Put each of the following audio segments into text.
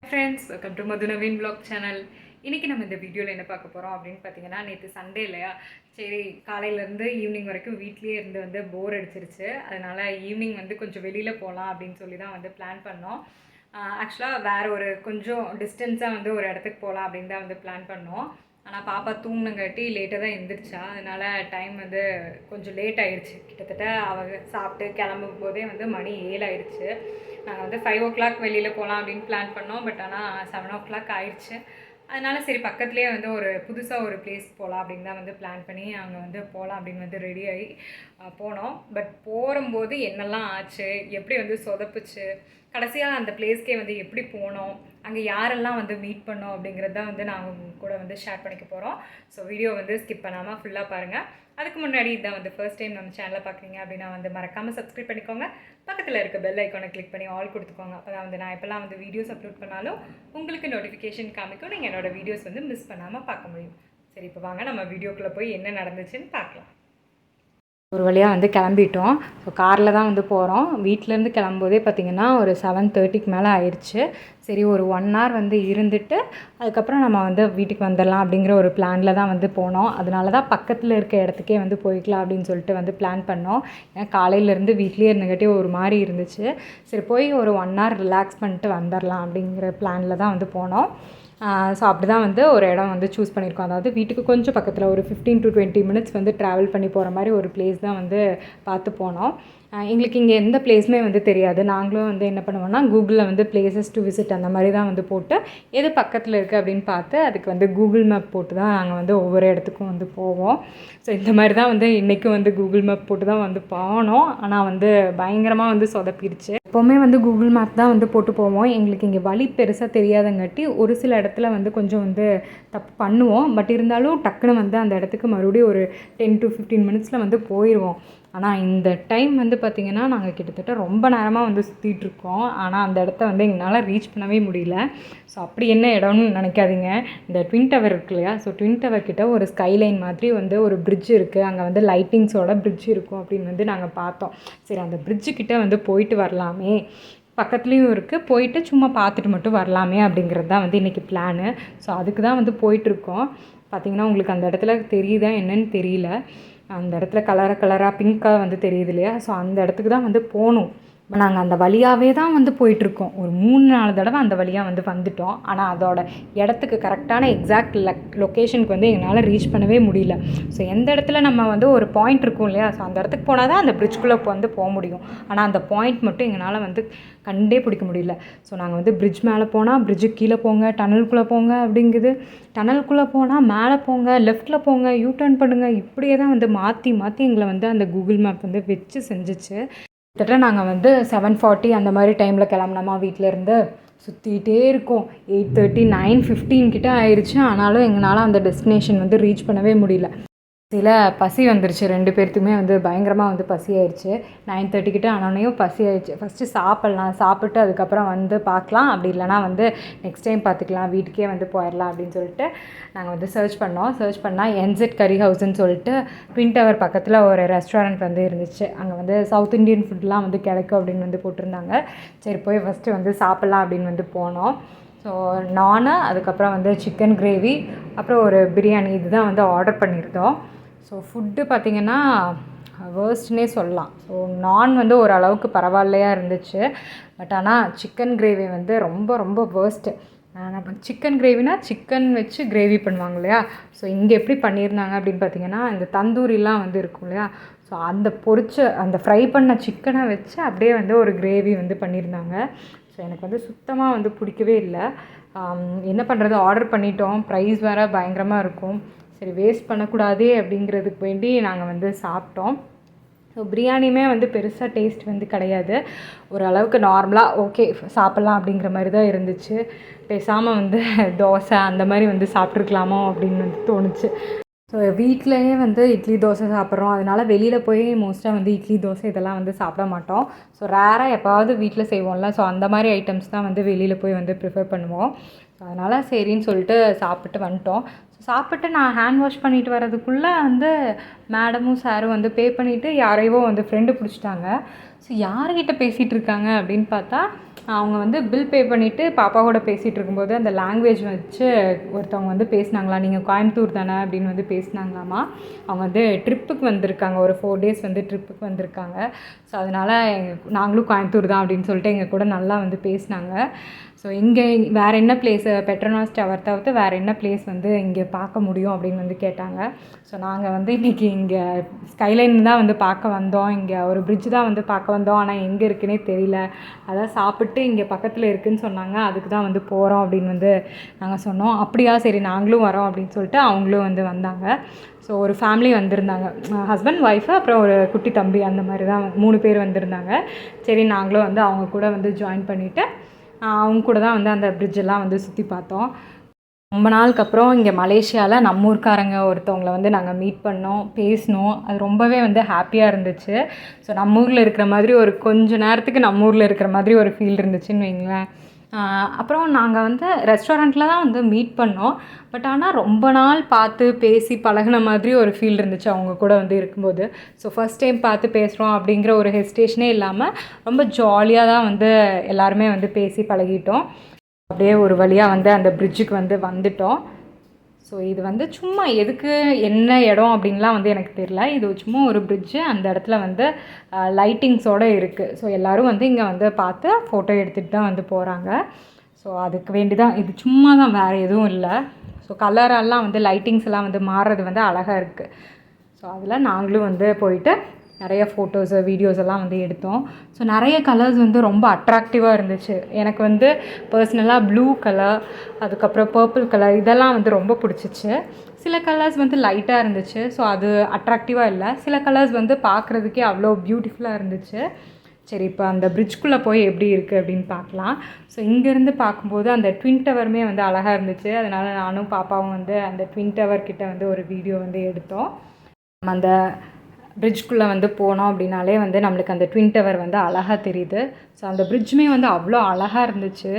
Friends, welcome to Madhu Naveen vlog channel. இன்றைக்கி நம்ம இந்த வீடியோவில் என்ன பார்க்க போகிறோம் அப்படின்னு பார்த்தீங்கன்னா, நேற்று சண்டே இல்லையா, சரி காலையிலேருந்து ஈவினிங் வரைக்கும் வீட்லேயே இருந்து வந்து போர் அடிச்சிருச்சு. அதனால் ஈவினிங் வந்து கொஞ்சம் வெளியில் போகலாம் அப்படின்னு சொல்லி தான் வந்து பிளான் பண்ணோம். ஆக்சுவலாக வேறு ஒரு கொஞ்சம் டிஸ்டன்ஸாக வந்து ஒரு இடத்துக்கு போகலாம் அப்படின்னு தான் வந்து பிளான் பண்ணோம். ஆனால் பாப்பா தூங்கினங்காட்டி லேட்டாக தான் எழுந்திரிச்சா. அதனால் டைம் வந்து கொஞ்சம் லேட் ஆகிடுச்சு. கிட்டத்தட்ட அவங்க சாப்பிட்டு கிளம்பும் போதே வந்து மணி 7 ஆகிடுச்சு. நாங்கள் வந்து 5 o'clock வெளியில் போகலாம் அப்படின்னு பிளான் பண்ணோம். பட் ஆனால் 7 o'clock ஆயிடுச்சு. அதனால் சரி பக்கத்துலேயே வந்து ஒரு புதுசாக ஒரு பிளேஸ் போகலாம் அப்படின்னு தான் வந்து பிளான் பண்ணி அங்கே வந்து போகலாம் அப்படின்னு வந்து ரெடி ஆகி போனோம். பட் போகும்போது என்னெல்லாம் ஆச்சு, எப்படி வந்து சொதப்புச்சு, கடைசியாக அந்த பிளேஸ்க்கே வந்து எப்படி போனோம், அங்கே யாரெல்லாம் வந்து மீட் பண்ணோம் அப்படிங்கிறது தான் வந்து நாங்கள் உங்கள் கூட வந்து ஷேர் பண்ணிக்க போகிறோம். ஸோ வீடியோ வந்து ஸ்கிப் பண்ணாமல் ஃபுல்லாக பாருங்கள். அதுக்கு முன்னாடி இதான் வந்து ஃபர்ஸ்ட் டைம் நம்ம சேனலை பார்க்குறீங்க அப்படின்னா வந்து மறக்காமல் சப்ஸ்கிரைப் பண்ணிக்கோங்க. பக்கத்தில் இருக்க பெல் ஐக்கானை கிளிக் பண்ணி ஆல் கொடுத்துக்கோங்க. அப்போ தான் வந்து நான் எப்போல்லாம் வந்து வீடியோஸ் அப்லோட் பண்ணாலும் உங்களுக்கு நோட்டிஃபிகேஷன் காமிக்கும். நீங்கள் என்னோடய வீடியோஸ் வந்து மிஸ் பண்ணாமல் பார்க்க முடியும். சரி, இப்போ வாங்க நம்ம வீடியோக்குள்ளே போய் என்ன நடந்துச்சுன்னு பார்க்கலாம். ஒரு வழியாக வந்து கிளம்பிட்டோம். ஸோ காரில் தான் வந்து போகிறோம். வீட்டிலேருந்து கிளம்பும்போதே பார்த்திங்கன்னா ஒரு 7:30க்கு மேலே ஆயிடுச்சு. சரி ஒரு 1 hour வந்து இருந்துட்டு அதுக்கப்புறம் நம்ம வந்து வீட்டுக்கு வந்துடலாம் அப்படிங்கிற ஒரு பிளானில் தான் வந்து போனோம். அதனால தான் பக்கத்தில் இருக்க இடத்துக்கே வந்து போய்க்கலாம் அப்படின்னு சொல்லிட்டு வந்து பிளான் பண்ணோம். ஏன்னா காலையிலேருந்து வீட்லேயே இருந்தங்காட்டி ஒரு மாதிரி இருந்துச்சு. சரி போய் ஒரு 1 hour ரிலாக்ஸ் பண்ணிட்டு வந்துடலாம் அப்படிங்கிற பிளானில் தான் வந்து போனோம். ஸோ அப்படி தான் வந்து ஒரு இடம் வந்து சூஸ் பண்ணியிருக்கோம். அதாவது வீட்டுக்கு கொஞ்சம் பக்கத்தில் ஒரு 15 to 20 minutes வந்து ட்ராவல் பண்ணி போகிற மாதிரி ஒரு பிளேஸ் தான் வந்து பார்த்து போனோம். எங்களுக்கு இங்கே எந்த பிளேஸுமே வந்து தெரியாது. நாங்களும் வந்து என்ன பண்ணுவோம்னா கூகுளில் வந்து பிளேசஸ் டு விசிட் அந்த மாதிரி தான் வந்து போட்டு எது பக்கத்தில் இருக்குது அப்படின்னு பார்த்து அதுக்கு வந்து கூகுள் மேப் போட்டு தான் நாங்கள் வந்து ஒவ்வொரு இடத்துக்கும் வந்து போவோம். ஸோ இந்த மாதிரி தான் வந்து இன்றைக்கும் வந்து கூகுள் மேப் போட்டு தான் வந்து போனோம். ஆனால் வந்து பயங்கரமாக வந்து சொதப்பிடுச்சு. எப்போவுமே வந்து கூகுள் மேப் தான் வந்து போட்டு போவோம். எங்களுக்கு இங்கே வழி பெருசாக தெரியாதங்காட்டி ஒரு சில இடத்துல வந்து கொஞ்சம் வந்து தப்பு பண்ணுவோம். பட் இருந்தாலும் டக்குன்னு வந்து அந்த இடத்துக்கு மறுபடியும் ஒரு 10 to 15 minutesல வந்து போயிடுவோம். ஆனால் இந்த டைம் வந்து பார்த்திங்கன்னா நாங்கள் கிட்டத்தட்ட ரொம்ப நேரமாக வந்து சுற்றிட்டுருக்கோம். ஆனால் அந்த இடத்த வந்து எங்களால் ரீச் பண்ணவே முடியல. ஸோ அப்படி என்ன இடம்னு நினைக்காதீங்க. இந்த ட்வின் டவர் இருக்கு இல்லையா, ஸோ ட்வின் டவர் கிட்ட ஒரு ஸ்கைலைன் மாதிரி வந்து ஒரு பிரிட்ஜ் இருக்குது. அங்கே வந்து லைட்டிங்ஸோட பிரிட்ஜ் இருக்கும் அப்படின்னு வந்து நாங்கள் பார்த்தோம். சரி அந்த பிரிட்ஜுக்கிட்ட வந்து போயிட்டு வரலாமே, பக்கத்துலேயும் இருக்குது, போயிட்டு சும்மா பார்த்துட்டு மட்டும் வரலாமே அப்படிங்கிறது தான் வந்து இன்றைக்கி பிளானு. ஸோ அதுக்கு தான் வந்து போயிட்டுருக்கோம். பார்த்திங்கன்னா உங்களுக்கு அந்த இடத்துல தெரியுதா என்னன்னு தெரியல. அந்த இடத்துல கலராக பிங்க்காக வந்து தெரியுது இல்லையா, ஸோ அந்த இடத்துக்கு தான் வந்து போகணும். நாங்கள் அந்த வழியாகவே தான் வந்து போயிட்டுருக்கோம். ஒரு 3-4 தடவை அந்த வழியாக வந்து வந்துவிட்டோம். ஆனால் அதோட இடத்துக்கு கரெக்டான எக்ஸாக்ட் லொக்கேஷனுக்கு வந்து எங்களால் ரீச் பண்ணவே முடியல. ஸோ எந்த இடத்துல நம்ம வந்து ஒரு பாயிண்ட் இருக்கும் இல்லையா, ஸோ அந்த இடத்துக்கு போனால் தான் அந்த பிரிட்ஜ்குள்ளே வந்து போக முடியும். ஆனால் அந்த பாயிண்ட் மட்டும் எங்களால் வந்து கண்டே பிடிக்க முடியல. ஸோ நாங்கள் வந்து பிரிட்ஜ் மேலே போனால் பிரிட்ஜுக்கு கீழே போங்க, டனலுக்குள்ளே போங்க அப்படிங்குது. டனலுக்குள்ளே போனால் மேலே போங்க, லெஃப்ட்டில் போங்க, யூ டர்ன் பண்ணுங்கள், இப்படியே தான் வந்து மாற்றி மாற்றி எங்களை வந்து அந்த கூகுள் மேப் வந்து வச்சு செஞ்சிச்சு. கிட்டத்தட்ட நாங்கள் வந்து 7:40 அந்த மாதிரி டைமில் கிளம்புனோமா வீட்டிலேருந்து. சுற்றிகிட்டே இருக்கோம். 8:30 9:15 கிட்ட ஆயிடுச்சு. ஆனாலும் எங்களால் அந்த டெஸ்டினேஷன் வந்து ரீச் பண்ணவே முடியல. சில பசி வந்துருச்சு. 2 பேர்த்துக்குமே வந்து பயங்கரமாக வந்து பசி ஆயிடுச்சு. 9:30 கிட்ட ஆனோடனையும் பசி ஆயிடுச்சு. ஃபஸ்ட்டு சாப்பிட்லாம், சாப்பிட்டு அதுக்கப்புறம் வந்து பார்க்கலாம், அப்படி இல்லைனா வந்து நெக்ஸ்ட் டைம் பார்த்துக்கலாம், வீட்டுக்கே வந்து போயிடலாம் அப்படின்னு சொல்லிட்டு நாங்கள் வந்து சர்ச் பண்ணோம். சர்ச் பண்ணால் NZ கறி ஹவுஸ்ன்னு சொல்லிட்டு ட்வின் டவர் பக்கத்தில் ஒரு ரெஸ்டாரண்ட் வந்து இருந்துச்சு. அங்கே வந்து சவுத் இண்டியன் ஃபுட்லாம் வந்து கிடைக்கும் அப்படின்னு வந்து போட்டிருந்தாங்க. சரி போய் ஃபஸ்ட்டு வந்து சாப்பிட்லாம் அப்படின்னு வந்து போனோம். ஸோ நானு, அதுக்கப்புறம் வந்து சிக்கன் கிரேவி, அப்புறம் ஒரு பிரியாணி, இதுதான் வந்து ஆர்டர் பண்ணியிருந்தோம். ஸோ ஃபுட்டு பார்த்திங்கன்னா வேர்ஸ்ட்னே சொல்லலாம். ஸோ நான் வந்து ஓரளவுக்கு பரவாயில்லையாக இருந்துச்சு. பட் ஆனால் சிக்கன் கிரேவி வந்து ரொம்ப ரொம்ப வேர்ஸ்ட்டு. நம்ம சிக்கன் கிரேவினா சிக்கன் வச்சு கிரேவி பண்ணுவாங்க இல்லையா, ஸோ இங்கே எப்படி பண்ணியிருந்தாங்க அப்படின்னு பார்த்திங்கன்னா, இந்த தந்தூரிலாம் வந்து இருக்கும் இல்லையா, ஸோ அந்த அந்த ஃப்ரை பண்ண சிக்கனை வச்சு அப்படியே வந்து ஒரு கிரேவி வந்து பண்ணியிருந்தாங்க. ஸோ எனக்கு வந்து சுத்தமாக வந்து பிடிக்கவே இல்லை. என்ன பண்ணுறது, ஆர்டர் பண்ணிட்டோம், ப்ரைஸ் வேறு பயங்கரமாக இருக்கும். சரி வேஸ்ட் பண்ணக்கூடாதே அப்படிங்கிறதுக்கு வேண்டி நாங்கள் வந்து சாப்பிட்டோம். ஸோ பிரியாணியுமே வந்து பெருசாக டேஸ்ட் வந்து கிடையாது. ஓரளவுக்கு நார்மலாக ஓகே சாப்பிட்லாம் அப்படிங்கிற மாதிரி தான் இருந்துச்சு. பேசாமல் வந்து தோசை அந்த மாதிரி வந்து சாப்பிட்ருக்கலாமோ அப்படின்னு வந்து தோணுச்சு. ஸோ வீட்டிலையே வந்து இட்லி தோசை சாப்பிட்றோம். அதனால் வெளியில் போய் மோஸ்ட்டாக வந்து இட்லி தோசை இதெல்லாம் வந்து சாப்பிட மாட்டோம். ஸோ ரேராக எப்போவாவது வீட்டில் செய்வோம்ல, ஸோ அந்த மாதிரி ஐட்டம்ஸ் தான் வந்து வெளியில் போய் வந்து ப்ரிஃபர் பண்ணுவோம். ஸோ அதனால் சரின்னு சொல்லிட்டு சாப்பிட்டு வந்துட்டோம். சாப்பிட்டு நான் ஹேண்ட் வாஷ் பண்ணிட்டு வரதுக்குள்ளே வந்து மேடமும் சாரும் வந்து பே பண்ணிவிட்டு யாரையோ வந்து ஃப்ரெண்டு பிடிச்சிட்டாங்க. ஸோ யார்கிட்ட பேசிகிட்டு இருக்காங்க அப்படின்னு பார்த்தா அவங்க வந்து பில் பே பண்ணிவிட்டு பாப்பா கூட பேசிகிட்டு இருக்கும்போது அந்த லாங்குவேஜ் வச்சு ஒருத்தவங்க வந்து பேசினாங்களா, நீங்கள் கோயம்புத்தூர் தானே அப்படின்னு வந்து பேசினாங்களாமா. அவங்க வந்து ட்ரிப்புக்கு வந்திருக்காங்க, ஒரு 4 டேஸ் வந்து ட்ரிப்புக்கு வந்திருக்காங்க. ஸோ அதனால் நாங்களும் கோயம்புத்தூர் தான் அப்படின்னு சொல்லிட்டு எங்கள் கூட நல்லா வந்து பேசினாங்க. ஸோ இங்கே வேறு என்ன பிளேஸு, பெட்ரோனாஸ் டவர் தவிர்த்து வேறு என்ன பிளேஸ் வந்து இங்கே பார்க்க முடியும் அப்படின்னு வந்து கேட்டாங்க. ஸோ நாங்கள் வந்து இன்றைக்கி இங்கே ஸ்கைலைன் தான் வந்து பார்க்க வந்தோம், இங்கே ஒரு பிரிட்ஜ் தான் வந்து பார்க்க வந்தோம், ஆனால் எங்கே இருக்குன்னே தெரியல, அதான் சாப்பிட்டு இங்கே பக்கத்தில் இருக்குதுன்னு சொன்னாங்க, அதுக்கு தான் வந்து போகிறோம் அப்படின்னு வந்து நாங்கள் சொன்னோம். அப்படியா, சரி நாங்களும் வரோம் அப்படின்னு சொல்லிட்டு அவங்களும் வந்து வந்தாங்க. ஸோ ஒரு ஃபேமிலி வந்திருந்தாங்க, ஹஸ்பண்ட் ஒய்ஃபு அப்புறம் ஒரு குட்டி தம்பி, அந்த மாதிரி தான் 3 பேர் வந்திருந்தாங்க. சரி நாங்களும் வந்து அவங்க கூட வந்து ஜாயின் பண்ணிவிட்டு அவங்க கூட தான் வந்து அந்த பிரிட்ஜெல்லாம் வந்து சுற்றி பார்த்தோம். ரொம்ப நாளுக்கு அப்புறம் இங்கே மலேசியாவில் நம்ம ஊர்க்காரங்க ஒருத்தவங்களை வந்து நாங்கள் மீட் பண்ணோம், பேசினோம். அது ரொம்பவே வந்து ஹாப்பியாக இருந்துச்சு. ஸோ நம்ம ஊரில் இருக்கிற மாதிரி ஒரு கொஞ்ச நேரத்துக்கு நம்ம ஊரில் இருக்கிற மாதிரி ஒரு ஃபீல் இருந்துச்சுன்னு வைங்களேன். அப்புறம் நாங்கள் வந்து ரெஸ்டாரண்ட்டில் தான் வந்து மீட் பண்ணோம். பட் ஆனால் ரொம்ப நாள் பார்த்து பேசி பழகின மாதிரி ஒரு ஃபீல் இருந்துச்சு அவங்க கூட வந்து இருக்கும்போது. ஸோ ஃபஸ்ட் டைம் பார்த்து பேசுகிறோம் அப்படிங்கிற ஒரு ஹெசிடேஷனே இல்லாமல் ரொம்ப ஜாலியாக தான் வந்து எல்லாருமே வந்து பேசி பழகிட்டோம். அப்படியே ஒரு வழியாக வந்து அந்த பிரிட்ஜுக்கு வந்து வந்துட்டோம். ஸோ இது வந்து சும்மா எதுக்கு என்ன இடம் அப்படின்லாம் வந்து எனக்கு தெரியல. இது சும்மா ஒரு பிரிட்ஜு, அந்த இடத்துல வந்து லைட்டிங்ஸோடு இருக்குது. ஸோ எல்லோரும் வந்து இங்கே வந்து பார்த்து ஃபோட்டோ எடுத்துகிட்டு தான் வந்து போகிறாங்க. ஸோ அதுக்கு வேண்டி தான் இது, சும்மா தான், வேறு எதுவும் இல்லை. ஸோ கலரெல்லாம் வந்து லைட்டிங்ஸ் எல்லாம் வந்து மாறுறது வந்து அழகாக இருக்குது. ஸோ அதில் நாங்களும் வந்து போயிட்டு நிறைய ஃபோட்டோஸு வீடியோஸ் எல்லாம் வந்து எடுத்தோம். ஸோ நிறைய கலர்ஸ் வந்து ரொம்ப அட்ராக்டிவாக இருந்துச்சு. எனக்கு வந்து பர்சனலாக ப்ளூ கலர், அதுக்கப்புறம் பர்பிள் கலர், இதெல்லாம் வந்து ரொம்ப பிடிச்சிச்சு. சில கலர்ஸ் வந்து லைட்டாக இருந்துச்சு, ஸோ அது அட்ராக்டிவாக இல்லை. சில கலர்ஸ் வந்து பார்க்குறதுக்கே அவ்வளோ பியூட்டிஃபுல்லாக இருந்துச்சு. சரி, இப்போ அந்த பிரிட்ஜ்குள்ளே போய் எப்படி இருக்குது அப்படின்னு பார்க்கலாம். ஸோ இங்கேருந்து பார்க்கும்போது அந்த ட்வின் டவருமே வந்து அழகாக இருந்துச்சு. அதனால் நானும் பாப்பாவும் வந்து அந்த ட்வின் டவர் கிட்ட வந்து ஒரு வீடியோ வந்து எடுத்தோம். அந்த பிரிட்ஜ்குள்ளே வந்து போனோம் அப்படின்னாலே வந்து நம்மளுக்கு அந்த ட்வின் டவர் வந்து அழகாக தெரியுது. ஸோ அந்த பிரிட்ஜுமே வந்து அவ்வளோ அழகாக இருந்துச்சு,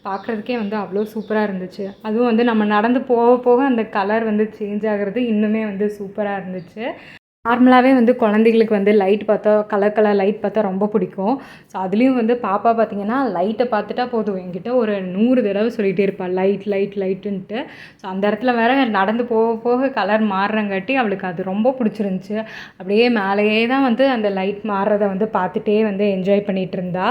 பார்க்குறதுக்கே வந்து அவ்வளோ சூப்பராக இருந்துச்சு. அதுவும் வந்து நம்ம நடந்து போக போக அந்த கலர் வந்து சேஞ்ச் ஆகிறது இன்னுமே வந்து சூப்பராக இருந்துச்சு. நார்மலாகவே வந்து குழந்தைகளுக்கு வந்து லைட் பார்த்தா, கலர் கலர் லைட் பார்த்தா ரொம்ப பிடிக்கும். ஸோ அதுலேயும் வந்து பாப்பா பார்த்திங்கன்னா லைட்டை பார்த்துட்டா போதும், என்கிட்ட ஒரு 100 தடவை சொல்லிகிட்டே இருப்பாள் லைட் லைட் லைட்டுன்ட்டு. ஸோ அந்த இடத்துல வேறு நடந்து போக போக கலர் மாறுறங்காட்டி அவளுக்கு அது ரொம்ப பிடிச்சிருந்துச்சி. அப்படியே மேலேயே தான் வந்து அந்த லைட் மாறுறதை வந்து பார்த்துட்டே வந்து என்ஜாய் பண்ணிகிட்டு இருந்தா.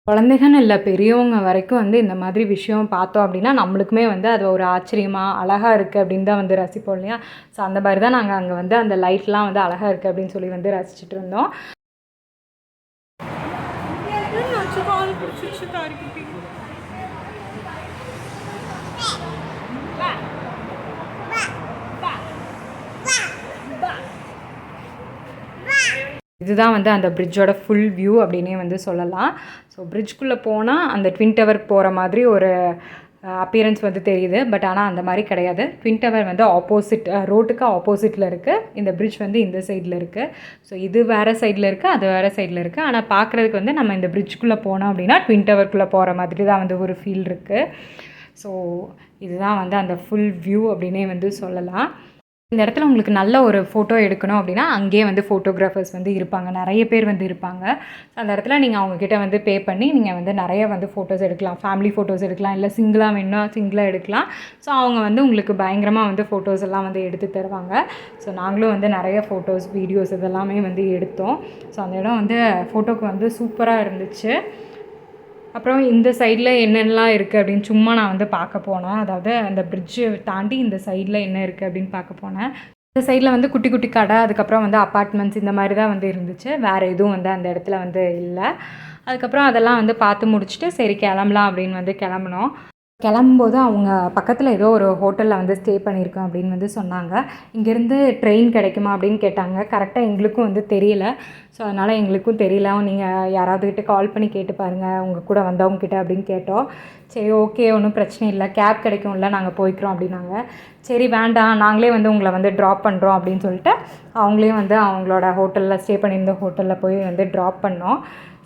குழந்தைகன்னு இல்லை, பெரியவங்க வரைக்கும் வந்து இந்த மாதிரி விஷயம் பார்த்தோம் அப்படின்னா நம்மளுக்குமே வந்து அது ஒரு ஆச்சரியமாக அழகாக இருக்குது அப்படின்னு தான் வந்து ரசிப்போம் இல்லையா. ஸோ அந்த மாதிரி தான் நாங்கள் அங்கே வந்து அந்த லைட்லாம் வந்து அழகாக இருக்குது அப்படின்னு சொல்லி வந்து ரசிச்சுட்டு இருந்தோம். இதுதான் வந்து அந்த பிரிட்ஜோட ஃபுல் வியூ அப்படின்னே வந்து சொல்லலாம். ஸோ பிரிட்ஜ்குள்ளே போனால் அந்த ட்வின் டவருக்கு போகிற மாதிரி ஒரு அப்பியரன்ஸ் வந்து தெரியுது. பட் ஆனால் அந்த மாதிரி கிடையாது. ட்வின் டவர் வந்து ஆப்போசிட் ரோட்டுக்கு ஆப்போசிட்டில் இருக்குது, இந்த பிரிட்ஜ் வந்து இந்த சைடில் இருக்குது. ஸோ இது வேறு சைடில் இருக்குது, அது வேறு சைடில் இருக்குது. ஆனால் பார்க்குறதுக்கு வந்து நம்ம இந்த பிரிட்ஜ்குள்ளே போனோம் அப்படின்னா ட்வின் டவருக்குள்ளே போகிற மாதிரி தான் வந்து ஒரு ஃபீல் இருக்குது. ஸோ இதுதான் வந்து அந்த ஃபுல் வியூ அப்படின்னே வந்து சொல்லலாம். இந்த இடத்துல உங்களுக்கு நல்ல ஒரு ஃபோட்டோ எடுக்கணும் அப்படின்னா அங்கேயே வந்து ஃபோட்டோகிராஃபர்ஸ் வந்து இருப்பாங்க, நிறைய பேர் வந்து இருப்பாங்க. அந்த இடத்துல நீங்கள் அவங்கக்கிட்ட வந்து பே பண்ணி நீங்கள் வந்து நிறைய வந்து ஃபோட்டோஸ் எடுக்கலாம். ஃபேமிலி ஃபோட்டோஸ் எடுக்கலாம், இல்லை சிங்கிளாக வேணும்னா சிங்கிளாக எடுக்கலாம். ஸோ அவங்க வந்து உங்களுக்கு பயங்கரமாக வந்து ஃபோட்டோஸ் எல்லாம் வந்து எடுத்து தருவாங்க. ஸோ நாங்களும் வந்து நிறைய ஃபோட்டோஸ் வீடியோஸ் இதெல்லாமே வந்து எடுத்தோம். ஸோ அந்த இடம் வந்து ஃபோட்டோக்கு வந்து சூப்பராக இருந்துச்சு. அப்புறம் இந்த சைடில் என்னென்னலாம் இருக்குது அப்படின்னு சும்மா நான் வந்து பார்க்க போனேன். அதாவது அந்த பிரிட்ஜு தாண்டி இந்த சைடில் என்ன இருக்குது அப்படின்னு பார்க்க போனேன். இந்த சைடில் வந்து குட்டி குட்டி கடை, அதுக்கப்புறம் வந்து அப்பார்ட்மெண்ட்ஸ் இந்த மாதிரி தான் வந்து இருந்துச்சு. வேறு எதுவும் வந்து அந்த இடத்துல வந்து இல்லை. அதுக்கப்புறம் அதெல்லாம் வந்து பார்த்து முடிச்சுட்டு சரி கிளம்பலாம் அப்படின்னு வந்து கிளம்புனோம். கிளம்பும்போது அவங்க பக்கத்தில் ஏதோ ஒரு ஹோட்டலில் வந்து ஸ்டே பண்ணியிருக்கோம் அப்படின்னு வந்து சொன்னாங்க. இங்கேருந்து ட்ரெயின் கிடைக்குமா அப்படின்னு கேட்டாங்க. கரெக்டாக எங்களுக்கும் வந்து தெரியல. ஸோ அதனால் எங்களுக்கும் தெரியல, நீங்கள் யாராவதுக்கிட்ட கால் பண்ணி கேட்டு பாருங்கள் உங்கள் கூட வந்தவங்கக்கிட்ட அப்படின்னு கேட்டோம். சரி ஓகே, ஒன்றும் பிரச்சனை இல்லை, கேப் கிடைக்கும்ல, நாங்கள் போய்க்கிறோம் அப்படின்னாங்க. சரி வேண்டாம், நாங்களே வந்து உங்களை வந்து ட்ராப் பண்ணுறோம் அப்படின்னு சொல்லிட்டு அவங்களையும் வந்து அவங்களோட ஹோட்டலில் ஸ்டே பண்ணியிருந்த ஹோட்டலில் போய் வந்து ட்ராப் பண்ணோம்.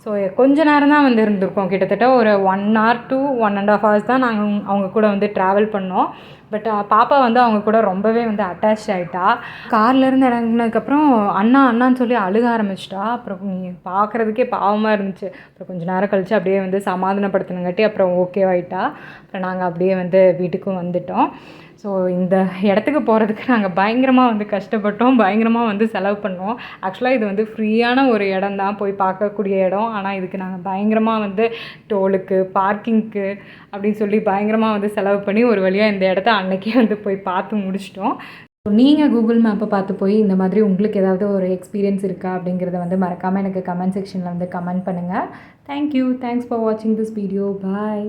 ஸோ கொஞ்ச நேரம் தான் வந்து இருந்திருக்கோம், கிட்டத்தட்ட ஒரு 1 hour to 1.5 hours தான் நாங்கள் அவங்க கூட வந்து ட்ராவல் பண்ணோம். பட் பாப்பா வந்து அவங்க கூட ரொம்பவே வந்து அட்டாச் ஆகிட்டா. கார்லேருந்து இறங்குனதுக்கப்புறம் அண்ணான்னு சொல்லி அழுக ஆரம்பிச்சிட்டா. அப்புறம் பார்க்குறதுக்கே பாவமாக இருந்துச்சு. அப்புறம் கொஞ்சம் நேரம் கழித்து அப்படியே வந்து சமாதானப்படுத்தினங்காட்டி அப்புறம் ஓகேவாயிட்டா. அப்புறம் நாங்கள் அப்படியே வந்து வீட்டுக்கும் வந்துட்டோம். ஸோ இந்த இடத்துக்கு போகிறதுக்கு நாங்கள் பயங்கரமாக வந்து கஷ்டப்பட்டோம், பயங்கரமாக வந்து செலவு பண்ணோம். ஆக்சுவலாக இது வந்து ஃப்ரீயான ஒரு இடம் தான், போய் பார்க்கக்கூடிய இடம். ஆனால் இதுக்கு நாங்கள் பயங்கரமாக வந்து டோலுக்கு, பார்க்கிங்க்கு அப்படின்னு சொல்லி பயங்கரமாக வந்து செலவு பண்ணி ஒரு வழியாக இந்த இடத்த அன்னைக்கே வந்து போய் பார்த்து முடிச்சிட்டோம். நீங்கள் கூகுள் மேப்பை பார்த்து போய் இந்த மாதிரி உங்களுக்கு ஏதாவது ஒரு எக்ஸ்பீரியன்ஸ் இருக்கா அப்படிங்கிறத வந்து மறக்காமல் எனக்கு கமெண்ட் செக்ஷனில் வந்து கமெண்ட் பண்ணுங்கள். தேங்க்யூ. தேங்க்ஸ் ஃபார் வாட்சிங் திஸ் வீடியோ. பாய்.